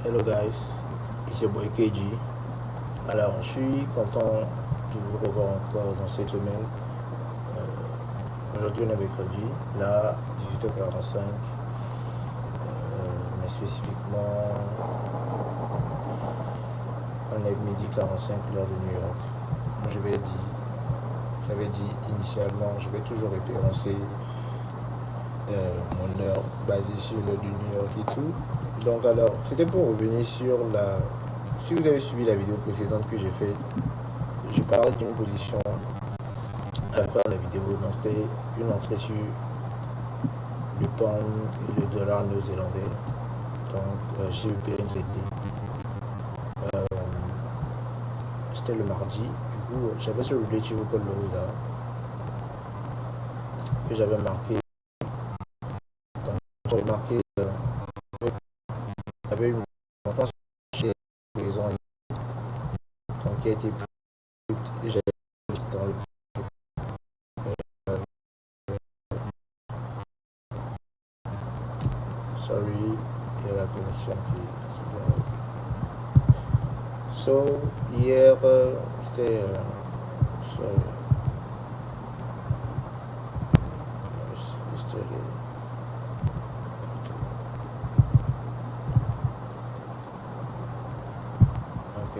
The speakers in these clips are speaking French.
Hello guys, ici Boy KG. Alors, je suis content de vous revoir encore dans cette semaine. Aujourd'hui, on est mercredi, là, 18h45, mais spécifiquement, on est midi 45, l'heure de New York. J'avais dit initialement, je vais toujours référencer mon heure basée sur l'heure du New York et tout. Donc alors, c'était pour revenir sur la... Si vous avez suivi la vidéo précédente que j'ai faite, j'ai parlé d'une position à la fin de la vidéo. Donc c'était une entrée sur le pound et le dollar néo-zélandais. Donc GBP/USD. C'était le mardi. Du coup, j'avais ce relative call low là que j'avais marqué. Donc j'avais marqué avait une montant chez présent donc qui a été plus et j'avais dans le sorry, il y a la connexion qui so hier c'était sorry yesterday ok.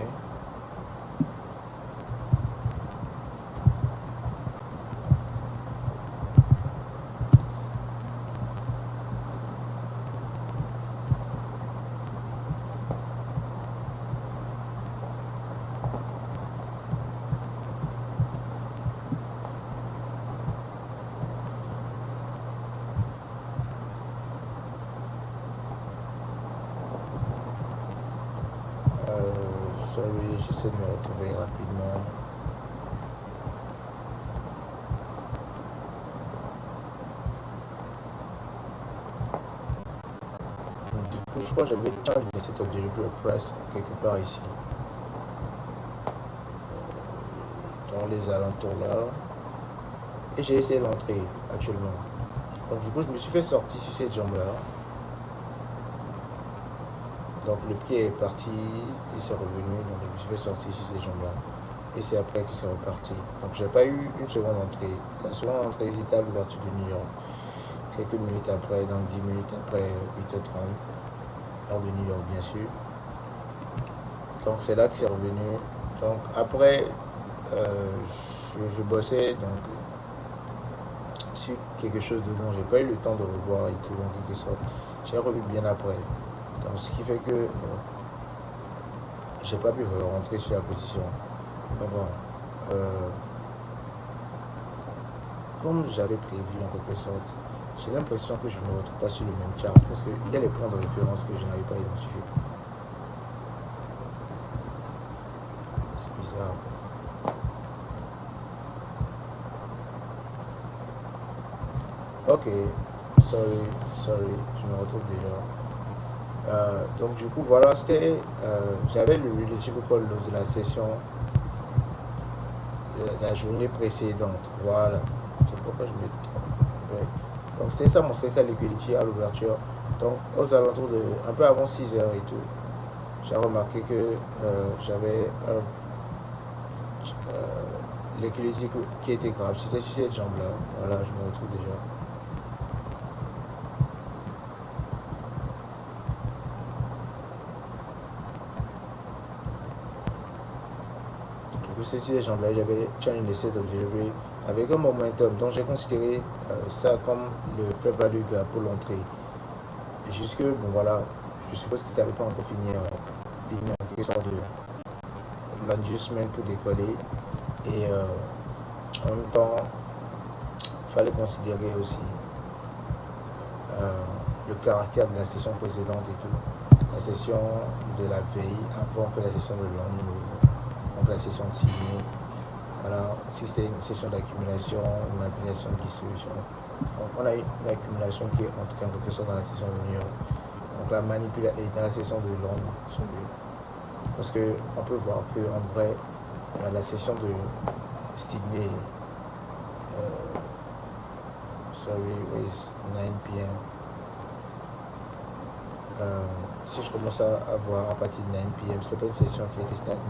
Sorry, j'essaie de me retrouver rapidement. Du coup, je crois que j'avais chargé cette delivery price quelque part ici, dans les alentours là. Et j'ai essayé l'entrée actuellement. Donc du coup, je me suis fait sortir sur cette jambe là. Donc le pied est parti, il s'est revenu, donc je me suis fait sortir sur ces jambes là. Et c'est après que c'est reparti. Donc j'ai pas eu une seconde entrée. La seconde entrée était à l'ouverture de New York. Quelques minutes après, donc 10 minutes après 8h30, heure de New York bien sûr. Donc c'est là que c'est revenu. Donc après, je bossais donc sur quelque chose de dont j'ai pas eu le temps de revoir et tout en quelque sorte. J'ai revu bien après. Donc ce qui fait que j'ai pas pu rentrer sur la position. Donc bon, comme j'avais prévu en quelque sorte, j'ai l'impression que je ne me retrouve pas sur le même chart parce qu'il y a les points de référence que je n'arrive pas à identifier. C'est bizarre. Ok, sorry, je me retrouve déjà. Donc du coup voilà, c'était j'avais le relative call de la session de la journée précédente. Voilà, c'est pourquoi je me trompe. Ouais. Donc c'était ça mon stress à liquidity à l'ouverture. Donc aux alentours de un peu avant 6h et tout, j'ai remarqué que j'avais liquidity qui était grave. C'était sur cette jambe là. Voilà, je me retrouve déjà. Sur ces jambes-là, j'avais challenge les set of delivery avec un momentum. Donc j'ai considéré ça comme le fair value gap pour l'entrée. Et jusque, bon voilà, je suppose qu'il n'avait pas encore fini en quelque sorte de l'adjustment pour décoller. Et en même temps, il fallait considérer aussi le caractère de la session précédente et tout. La session de la veille avant que la session de lendemain, donc la session de signer. Voilà, si c'est une session d'accumulation, une manipulation de distribution. Donc on a une accumulation qui est entrée en quelque sorte dans la session de New York. Donc la manipulation est dans la session de Londres. Parce qu'on peut voir qu'en vrai, la session de Sydney, sorry, it's 9 p.m. si je commence à voir à partir de 9 p.m., c'était pas une session qui était stagnante.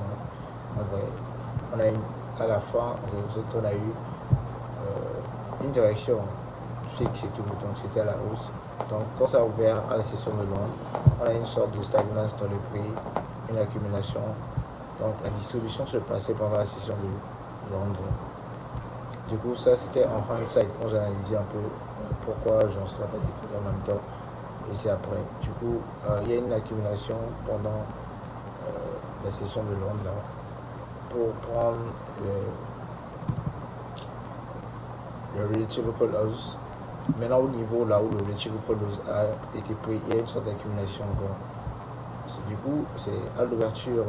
En vrai, à la fin, on a eu une direction fixe et tout, donc c'était à la hausse. Donc quand ça a ouvert à la session de Londres, on a une sorte de stagnance dans le prix, une accumulation. Donc la distribution se passait pendant la session de Londres. Du coup, ça c'était en hindsight quand j'ai analysé un peu pourquoi j'en serais pas découvert en même temps. Et c'est après. Du coup, il y a une accumulation pendant la session de Londres là pour prendre le relative close. Maintenant, au niveau là où le relative close a été pris, il y a une sorte d'accumulation encore. Du coup, c'est à l'ouverture,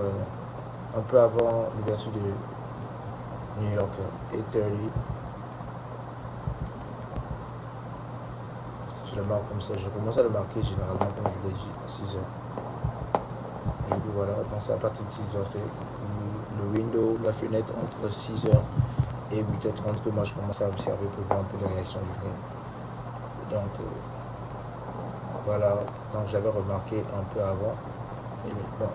un peu avant l'ouverture de New York, 8:30. Je le marque comme ça. Je commence à le marquer généralement, comme je l'ai dit, à 6h. Du coup, voilà, donc c'est à partir de 6h, c'est le window, la fenêtre entre 6h et 8h30 que moi je commence à observer pour voir un peu les réactions du prix. Donc, voilà, donc j'avais remarqué un peu avant.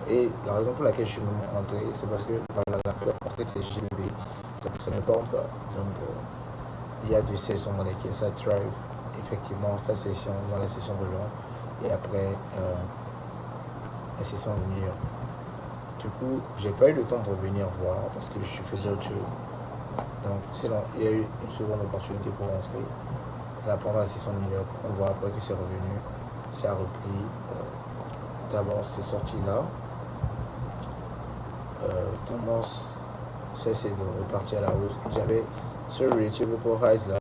Et la raison pour laquelle je suis même rentré, c'est parce que voilà, la peur rentrée c'est GBB, donc ça ne part pas. Donc, il y a 2 sessions dans lesquelles ça thrive. Effectivement, sa session dans la session de Londres et après la session de New York. Du coup, j'ai pas eu le temps de revenir voir parce que je faisais autre chose. Donc, sinon, il y a eu une seconde opportunité pour rentrer. Là, pendant la session de New York, on voit après que c'est revenu, ça a repris. D'abord, c'est sorti là. Tendance, c'est de repartir à la hausse. Et j'avais ce relative highs là.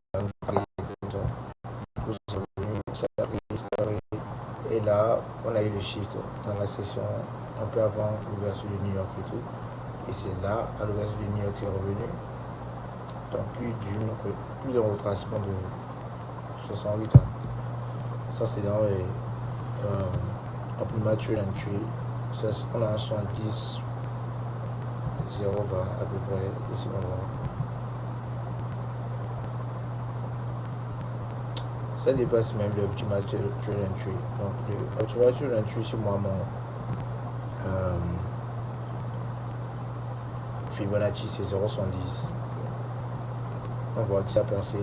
Et là, on a eu le shift dans la session un peu avant l'ouverture de New York et tout. Et c'est là, à l'ouverture de New York, c'est revenu. Donc plus d'un retracement de 68 ans. Ça, c'est dans les mature entry. Ça, on a un 70, 0,20 à peu près. Laissez-moi voir. Ça dépasse même le optimal trade entry. Donc le optimal trade entry sur moi, mon Fibonacci c'est 0,70. On voit que ça a percé.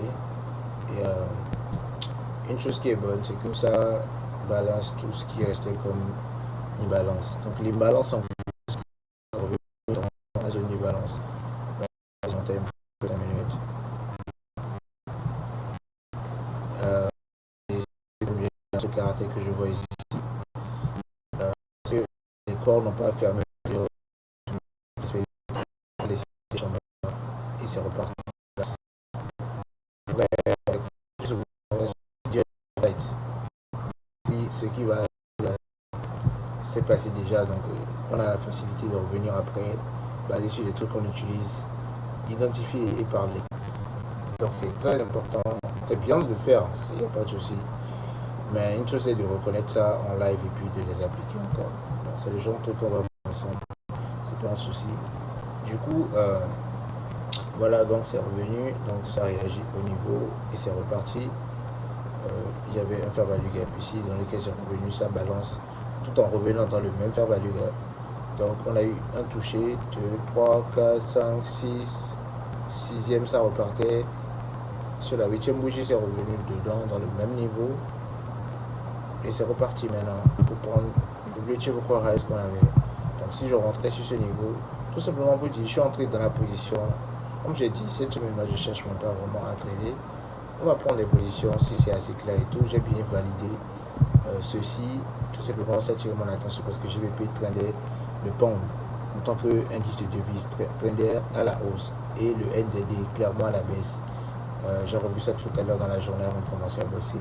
Et une chose qui est bonne, c'est que ça balance tout ce qui restait comme une balance. Donc l'imbalance en revenu dans la zone d'imbalance. Donc, en termes de 5 minutes. Ce caractère que je vois ici. Parce que les corps n'ont pas fermé et c'est reparti. Ce qui va s'est passé déjà, donc on a la facilité de revenir après, basé sur les trucs qu'on utilise, identifier et parler. Donc c'est très important, c'est bien de le faire, il n'y a pas de souci. Mais une chose c'est de reconnaître ça en live et puis de les appliquer encore. Donc, c'est le genre de truc qu'on va voir ensemble, c'est pas un souci. Du coup, voilà, donc c'est revenu, donc ça réagit au niveau et c'est reparti. Il y avait un fair value gap ici dans lequel c'est revenu, ça balance tout en revenant dans le même fair value gap. Donc on a eu un touché, 2, 3, 4, 5, 6, 6e ça repartait. Sur la 8e bougie c'est revenu dedans dans le même niveau. Et c'est reparti maintenant pour prendre le relative highs qu'on avait. Donc si je rentrais sur ce niveau, tout simplement pour dire je suis entré dans la position. Comme j'ai dit, cette semaine-là je cherche même pas vraiment à trader. On va prendre les positions si c'est assez clair et tout. J'ai bien validé ceci. Tout simplement, ça attire mon attention parce que GBP trendait le pound en tant qu'indice de devise trendait à la hausse et le NZD clairement à la baisse. J'ai revu ça tout à l'heure dans la journée avant de commencer à bosser.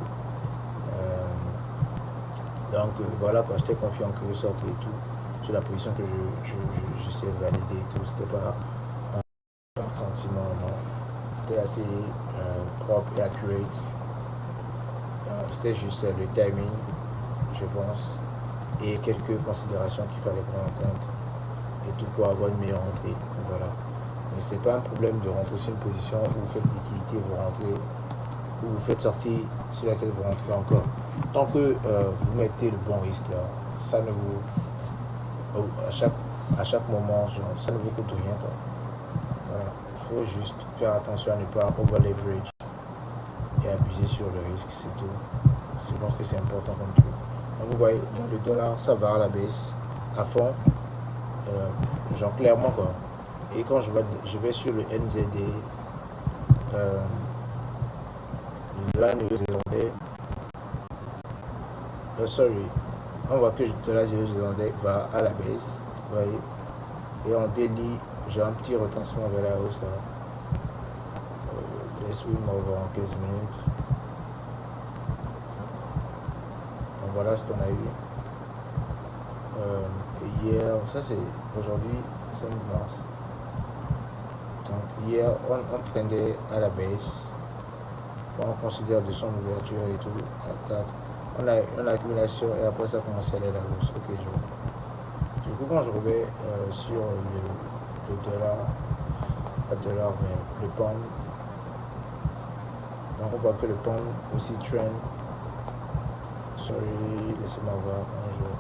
Donc voilà, quand j'étais confiant que je sortais et tout, sur la position que j'essayais de valider et tout, c'était pas un sentiment, non. C'était assez propre et accurate. C'était juste le timing, je pense, et quelques considérations qu'il fallait prendre en compte et tout pour avoir une meilleure entrée. Donc voilà. Mais c'est pas un problème de rentrer sur une position où vous faites liquidité, vous rentrez, où vous faites sortie sur laquelle vous rentrez encore. Tant que vous mettez le bon risque là, ça ne vous, à chaque moment, genre, ça ne vous coûte rien, quoi. Voilà. Il faut juste faire attention à ne pas over leverage et abuser sur le risque, c'est tout. Je pense que c'est important comme truc. Donc vous voyez, dans le dollar, ça va à la baisse, à fond, genre clairement, quoi. Et quand je vais sur le NZD, le dollar néo-zélandais, sorry, on voit que le dollar néo-zélandais va à la baisse, vous voyez. Et en daily, j'ai un petit retracement vers la hausse là. Laisse-moi voir en 15 minutes. Donc voilà ce qu'on a eu. Et hier, ça c'est aujourd'hui 5 mars. Donc hier, on trendait à la baisse. Quand on considère de son ouverture et tout, à 4. On a une accumulation et après ça commence à aller à la hausse. Ok, je vois. Du coup, quand je reviens sur le dollar, pas le dollar, mais le pound, donc on voit que le pound aussi trend. Sorry, laissez-moi voir un jour.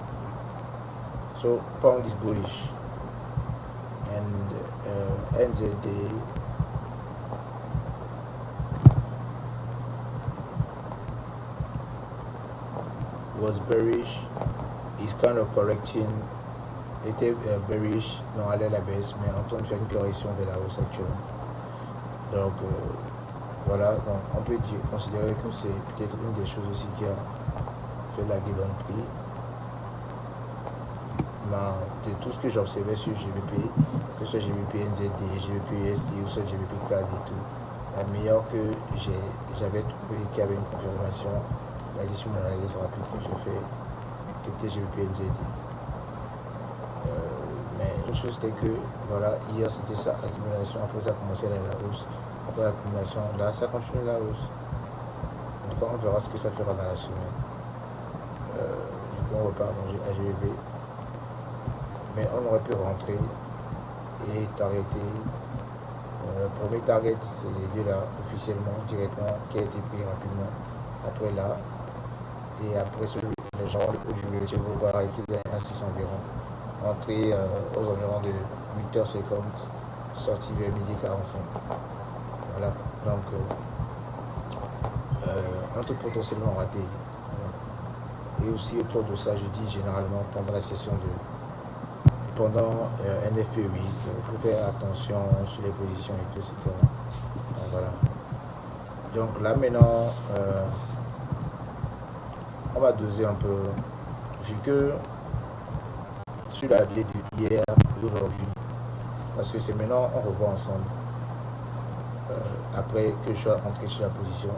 So, pound is bullish. And NZD was bearish. It's kind of correcting. Était bearish, non, allait à la baisse, mais en train de faire une correction vers la hausse actuellement. Donc voilà, donc on peut considérer que c'est peut-être une des choses aussi qui a fait laguer dans le prix. De tout ce que j'observais sur GBP, que ce soit GBP NZD, GBP USD ou soit GBP CAD et tout, la meilleure que j'avais trouvé qui avait une confirmation basée sur mon analyse rapide que j'ai fait, qui était GBP NZD. Mais une chose c'était que, voilà, hier c'était ça, accumulation, après ça a commencé à aller à la hausse, après l'accumulation, là ça continue la hausse. En tout cas, on verra ce que ça fera dans la semaine. Du coup, on repart à GBP. Mais on aurait pu rentrer et t'arrêter. Le premier target, c'est les deux là, officiellement, directement, qui a été pris rapidement. Après là, et après celui, les gens, je vous voir avec un 6 environ. Entrée aux environs de 8h50, sortie vers 12h45. Voilà, donc un truc potentiellement raté. Voilà. Et aussi autour de ça, je dis généralement pendant la session pendant NFP8, il faut faire attention sur les positions et tout, etc. Donc voilà. Donc là maintenant, on va doser un peu, vu que sur la vie d'hier et aujourd'hui, parce que c'est maintenant on revoit ensemble, après que je sois entré sur la position,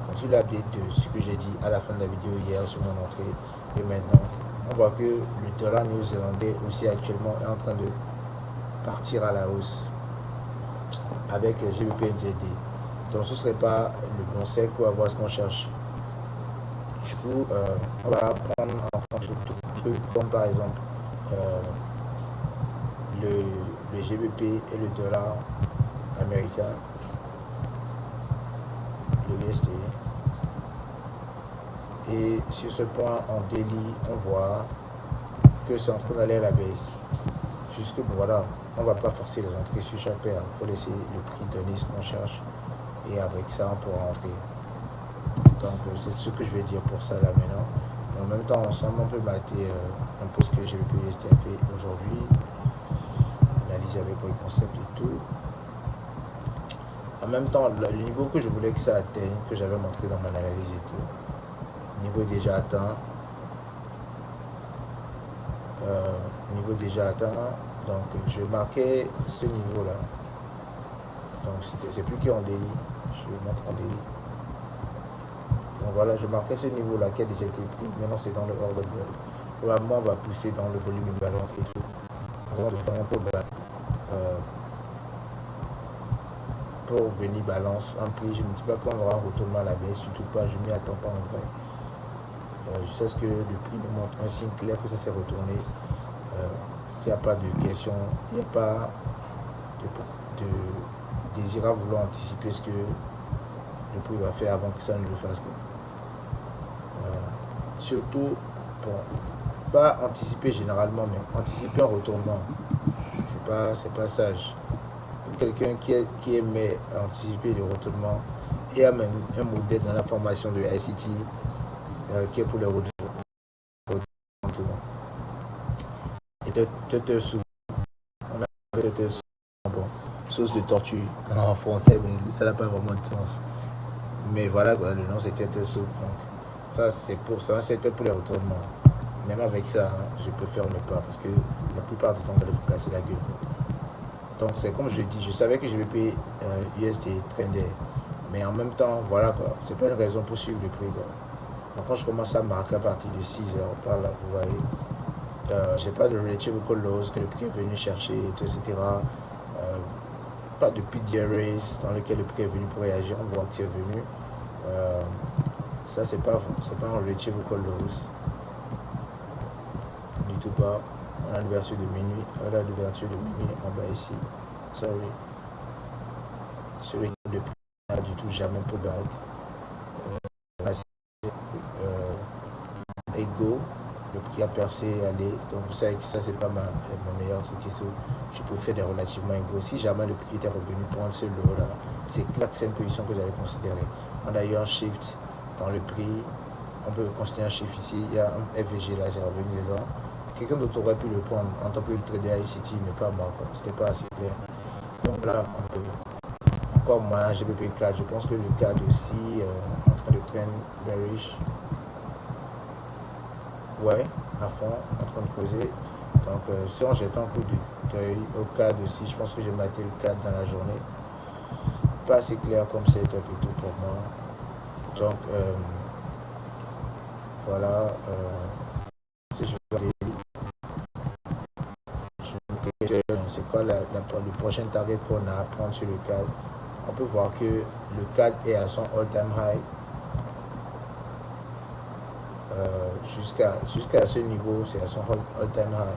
donc sur l'update de ce que j'ai dit à la fin de la vidéo hier sur mon entrée, et maintenant, on voit que le dollar néo-zélandais aussi actuellement est en train de partir à la hausse avec GBP NZD. Donc ce ne serait pas le bon sec pour avoir ce qu'on cherche. Du coup, on va prendre en compte tout truc comme par exemple le GBP et le dollar américain, le USD. Et sur ce point, en daily, on voit que c'est en train d'aller à la baisse. Jusque, voilà, on ne va pas forcer les entrées sur chaque paire. Il faut laisser le prix donner ce qu'on cherche. Et avec ça, on pourra entrer. Donc, c'est ce que je vais dire pour ça là maintenant. Et en même temps, ensemble, on peut mater un peu ce que GBP USD a fait aujourd'hui. Analyser avec le concept et tout. En même temps, le niveau que je voulais que ça atteigne, que j'avais montré dans mon analyse et tout, niveau déjà atteint. Donc je marquais ce niveau là. Donc c'est plus qu'en daily. Je montre en daily. Donc voilà, je marquais ce niveau là qui a déjà été pris. Maintenant c'est dans le ordre de. Probablement on va pousser dans le volume de balance et tout. Avant de faire un peu pour venir balance un prix. Je ne dis pas qu'on aura un retournement à la baisse, surtout pas, je m'y attends pas en vrai. Je sais que le prix me montre un signe clair que ça s'est retourné. S'il n'y a pas de question, il n'y a pas de désir à vouloir anticiper ce que le prix va faire avant que ça ne le fasse. Surtout, bon, pas anticiper généralement, mais anticiper un retournement. C'est pas sage. Pour quelqu'un qui aimait anticiper le retournement et a même un modèle dans la formation de ICT qui est pour les retournements. Et sous, on a sous, bon, sauce de tortue en français, mais ça n'a pas vraiment de sens. Mais voilà, quoi, le nom c'était sous. Donc, ça, c'est pour ça, c'était pour les retournements. Même avec ça, hein, je préfère ne pas parce que la plupart du temps, vous allez vous casser la gueule. Donc, c'est comme je dis, je savais que je vais payer USD Trendy. Mais en même temps, voilà quoi, c'est pas une raison pour suivre le prix. Quoi. Donc, quand je commence à marquer à partir de 6 heures, par là, vous voyez, j'ai pas de relative loss que le prix est venu chercher, etc. Pas de PDRS dans lequel le prix est venu pour réagir, on voit que c'est venu. Ça, c'est pas un relative loss. Du tout pas. On a l'ouverture de minuit. On a l'ouverture de minuit en bas ici. Sorry. Celui de prix n'a du tout jamais pour back. Ego. Le prix a percé aller. Donc vous savez que ça c'est pas mon meilleur truc et tout. Je préfère des relativement égaux. Si jamais le prix était revenu prendre ce lot là, c'est clair que c'est une position que j'avais considérée. On a eu un shift dans le prix. On peut considérer un shift ici. Il y a un FVG là, c'est revenu là. Quelqu'un d'autre aurait pu le prendre en tant que trader ICT, mais pas moi. C'était pas assez clair. Donc là, on peut. Encore moins, GBP4. Je pense que le CAD aussi en train de traîner bearish. Ouais, à fond, en train de creuser. Donc, si on jette un coup d'œil au CAD aussi, je pense que j'ai maté le CAD dans la journée. Pas assez clair comme setup et tout pour moi. Donc, voilà. Si je vais aller, c'est quoi le prochain target qu'on a à prendre sur le CAD. On peut voir que le CAD est à son all-time high. Jusqu'à ce niveau, c'est à son all-time high.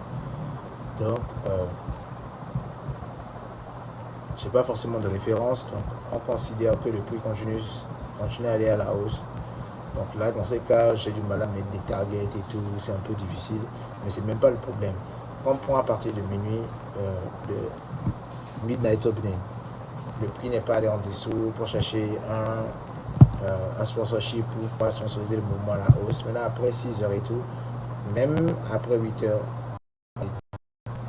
Donc, j'ai pas forcément de référence. Donc, on considère que le prix continue à aller à la hausse. Donc là, dans ces cas, j'ai du mal à mettre des targets et tout. C'est un peu difficile, mais c'est même pas le problème. Quand on prend à partir de minuit, le midnight opening, le prix n'est pas allé en dessous pour chercher un sponsorship ou pas sponsoriser le mouvement à la hausse. Maintenant, après 6 heures et tout, même après 8 heures,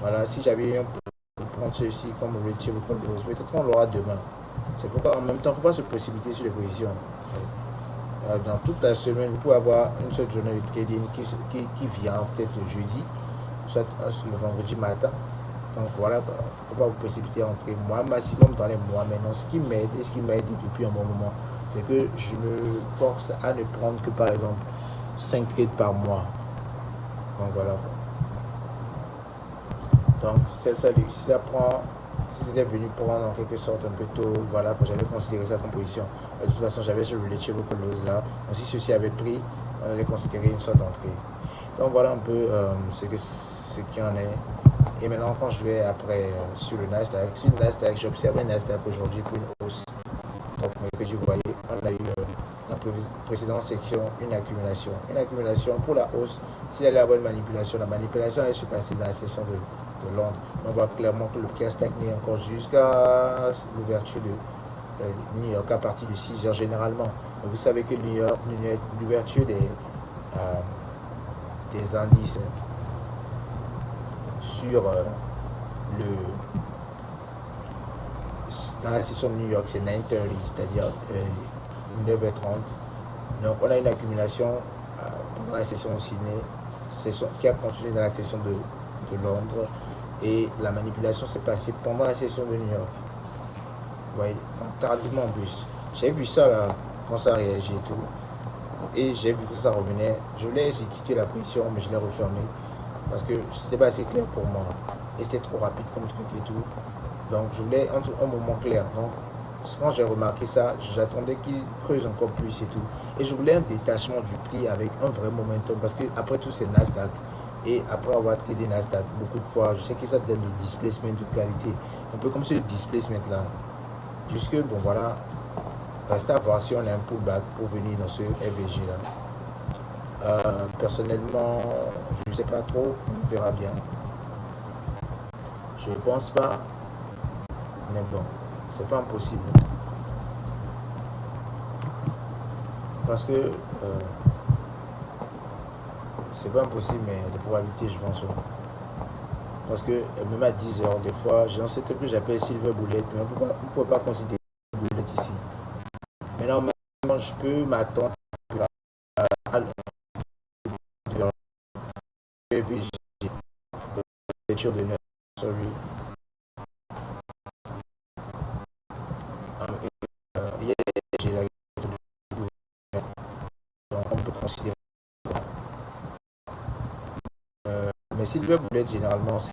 voilà, si j'avais eu un pour prendre ceci comme relative ou peut-être qu'on l'aura demain. C'est pourquoi en même temps, il ne faut pas se précipiter sur les positions. Dans toute la semaine, vous pouvez avoir une seule journée de trading qui vient peut-être le jeudi, soit le vendredi matin. Donc voilà, il ne faut pas vous précipiter entre moi, maximum dans les mois. Maintenant, ce qui m'aide et ce qui m'a aidé depuis un bon moment, c'est que je me force à ne prendre que par exemple 5 trades par mois. Donc voilà. Donc si c'était venu prendre en quelque sorte un peu tôt, voilà, j'avais considéré ça comme position. De toute façon, j'avais ce relative close là. Donc si ceci avait pris, on allait considérer une sorte d'entrée. Donc voilà un peu ce qu'il en est. Et maintenant, quand je vais après sur le Nasdaq, j'ai observé le Nasdaq aujourd'hui pour une hausse. Donc, mercredi, vous voyez, on a eu la précédente section, une accumulation. Une accumulation pour la hausse. S'il y a la bonne manipulation, la manipulation allait se passer dans la session de Londres. On voit clairement que le prix a stagné encore jusqu'à l'ouverture de New York à partir de 6 heures généralement. Mais vous savez que l'ouverture des indices sur dans la session de New York, c'est 9h30, c'est-à-dire 9h30. Donc on a une accumulation pendant la session de Sydney, qui a continué dans la session de Londres, et la manipulation s'est passée pendant la session de New York. Vous voyez, donc tardivement en plus. J'ai vu ça là, quand ça réagit et tout, et j'ai vu que ça revenait. Je voulais exécuter la position, mais je l'ai refermé parce que c'était pas assez clair pour moi et c'était trop rapide comme truc et tout. Donc je voulais un moment clair. Donc quand j'ai remarqué ça, j'attendais qu'il creuse encore plus et tout. Et je voulais un détachement du prix avec un vrai momentum parce que après tout c'est Nasdaq. Et après avoir tradé Nasdaq beaucoup de fois, je sais que ça donne des displacements de qualité. Un peu comme ce displacement là. Jusque bon voilà. Reste à voir si on a un pullback pour venir dans ce FVG là. Personnellement, je ne sais pas trop, on verra bien. Je pense pas, mais bon, c'est pas impossible. Parce que c'est pas impossible, mais les probabilités, je pense. Parce que même à 10 heures, des fois, j'ai un setup que j'appelle Silver Bullet, mais on ne peut pas considérer Bullet ici. Maintenant, je peux m'attendre à lecture de 9 sur lui. Hier, j'ai la donc on peut considérer. Mais Silver Bullet, généralement, c'est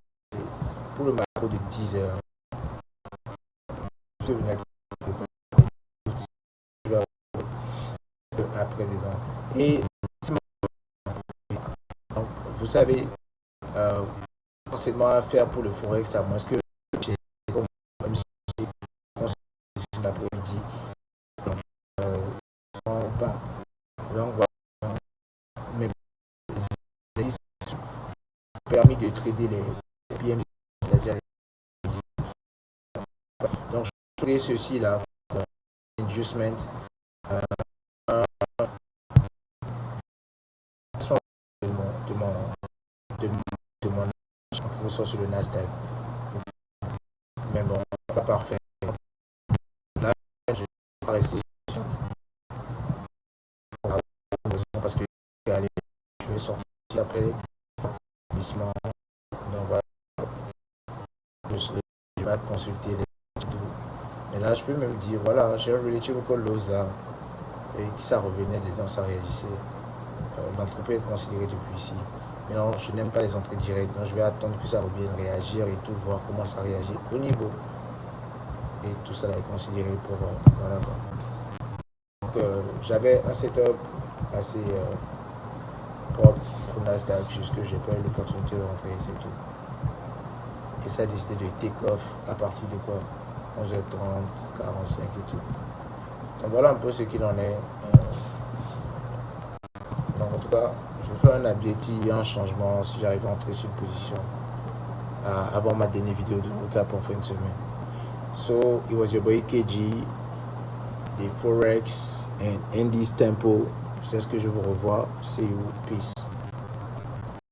pour le macro de 10 heures. Après dedans. Et donc, vous savez, forcément à faire pour le forex, à moins que j'ai même si c'est l'après-midi. Pas. Donc voilà. Mais permis de trader les PMI, c'est-à-dire les... Donc je ferai ceci là, inducement. De mon de mon ressort sur le Nasdaq. Mais bon, pas parfait. Là, je vais pas rester parce que je vais sortir après l'établissement. Donc voilà, je vais consulter les vidéos. Mais là, je peux même dire, voilà, j'ai un relative call loss là, et qui ça revenait dedans, ça réagissait. L'entreprise est considérée depuis ici. Mais non, je n'aime pas les entrées directes, donc je vais attendre que ça revienne, réagir et tout, voir comment ça réagit au niveau. Et tout ça là est considéré pour voilà quoi. Donc j'avais un setup assez propre pour Nasdaq, jusque j'ai pas eu l'opportunité de rentrer et tout. Et ça a décidé de take off à partir de quoi 11h30, 45 et tout. Donc voilà un peu ce qu'il en est. Donc en tout cas, je vais faire un update, un changement si j'arrive à entrer sur une position avant ma dernière vidéo de recap en fin de semaine. So it was your boy KG, the Forex and Andy's Tempo. C'est ce que je vous revois. See you. Peace.